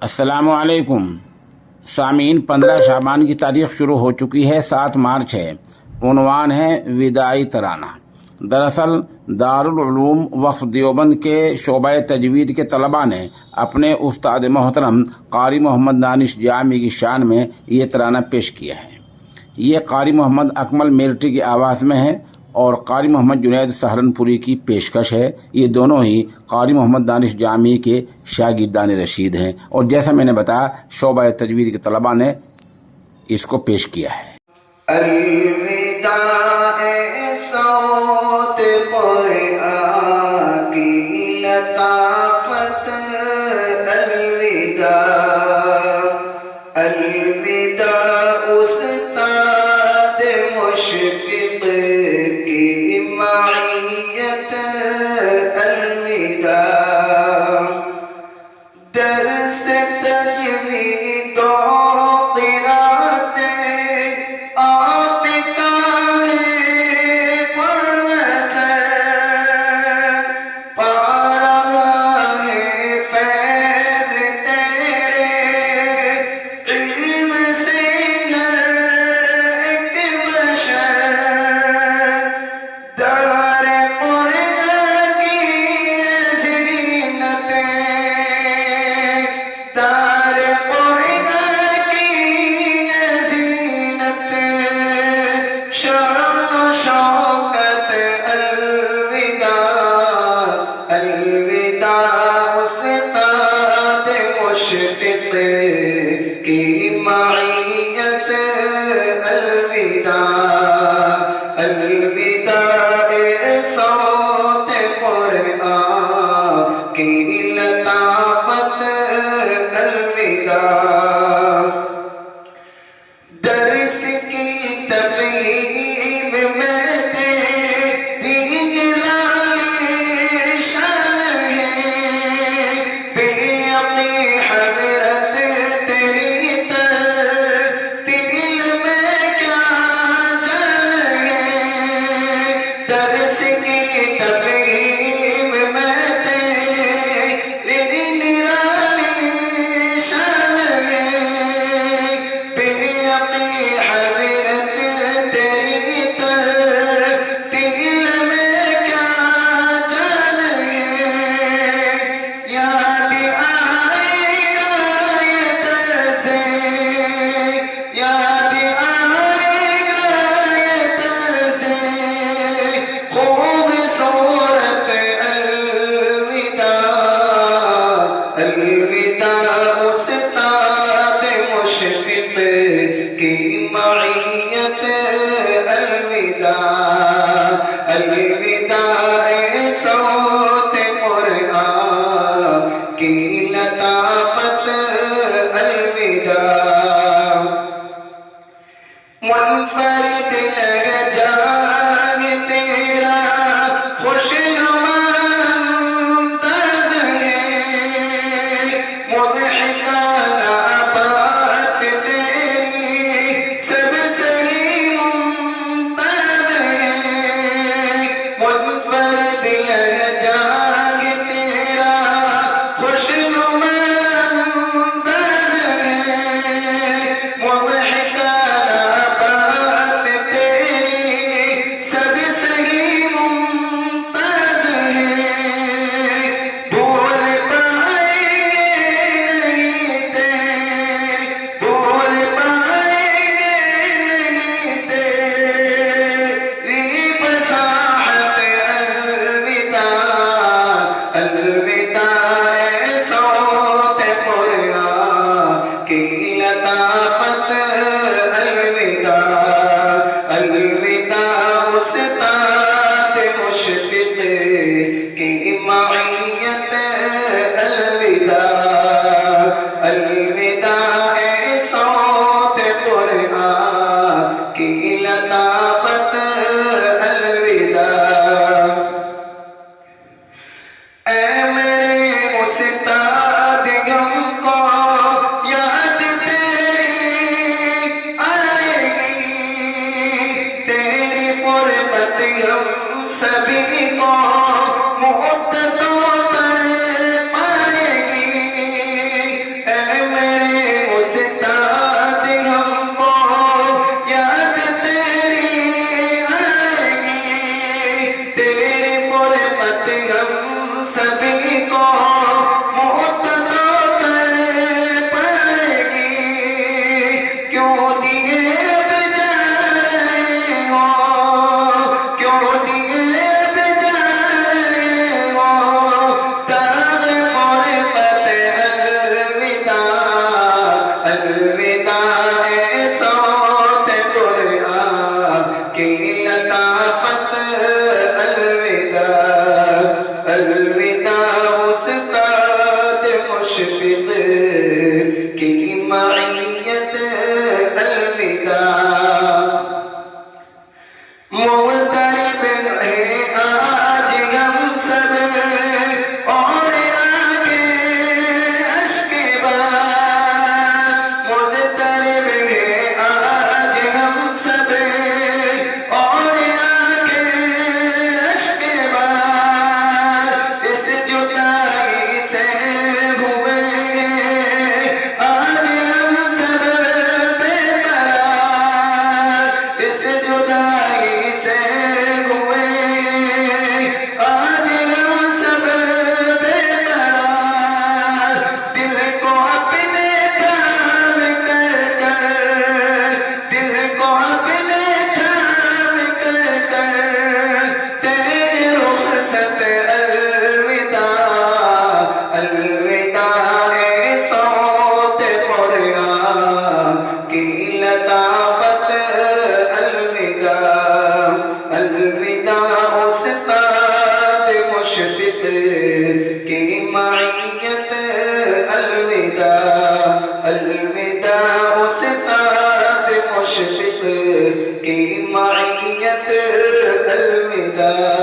السلام علیکم سامعین، 15 شعبان کی تاریخ شروع ہو چکی ہے، 7 مارچ ہے۔ عنوان ہے وداعی ترانہ۔ دراصل دارالعلوم وقف دیوبند کے شعبہ تجوید کے طلباء نے اپنے استاد محترم قاری محمد دانش جامی کی شان میں یہ ترانہ پیش کیا ہے۔ یہ قاری محمد اکمل میرٹھی کی آواز میں ہے اور قاری محمد جنید سہارنپوری کی پیشکش ہے۔ یہ دونوں ہی قاری محمد دانش جامی کے شاگردان رشید ہیں اور جیسا میں نے بتایا شعبہ تجوید کے طلباء نے اس کو پیش کیا ہے۔ الوداع صوت قرآن کی لطافت، الوداع الوداع استاد مشفق کی معیت، الوداع درس تجوید و قرات آپ کا ہے پراثر، پا رہا ہے فیض تیرے علم سے ہر ایک بشر، دار قرآن کی زینتیں، دار قرآن کی زینتیں، شان و شوکت، الوداع الوداع استاد مشفق کی معیت، الوداع الوداع صوت قرآن کی لطافت، الوداع درس کی تفہیم میں تیری نرالی شان ہے، بے یقین حضرت تیری ترتیل میں کیا جان ہے، درس کی تفہیم میں تیری نرالی شان ہے، بے یقین حضرت تیری ترتیل میں کیا جان ہے، یاد آئے گا یہ طرز، یاد آئے گا یہ طرز خوبصورت، الوداع الوداع استاد مشفق کی معیت، الوداع الوداع صوت قرآن کی لطافت، الوداع منفرد لہجہ تیرا خوشنما انداز ہے، مضحکانہ بات تیری سب سری ممتاز ہے، منفرد لہجہ تیرا خوشنما انداز ہے، مضحکانہ بات تیری سب سری ممتاز ہے، بھول پائیں گے نہیں استاد مشفق کی معیت الوداع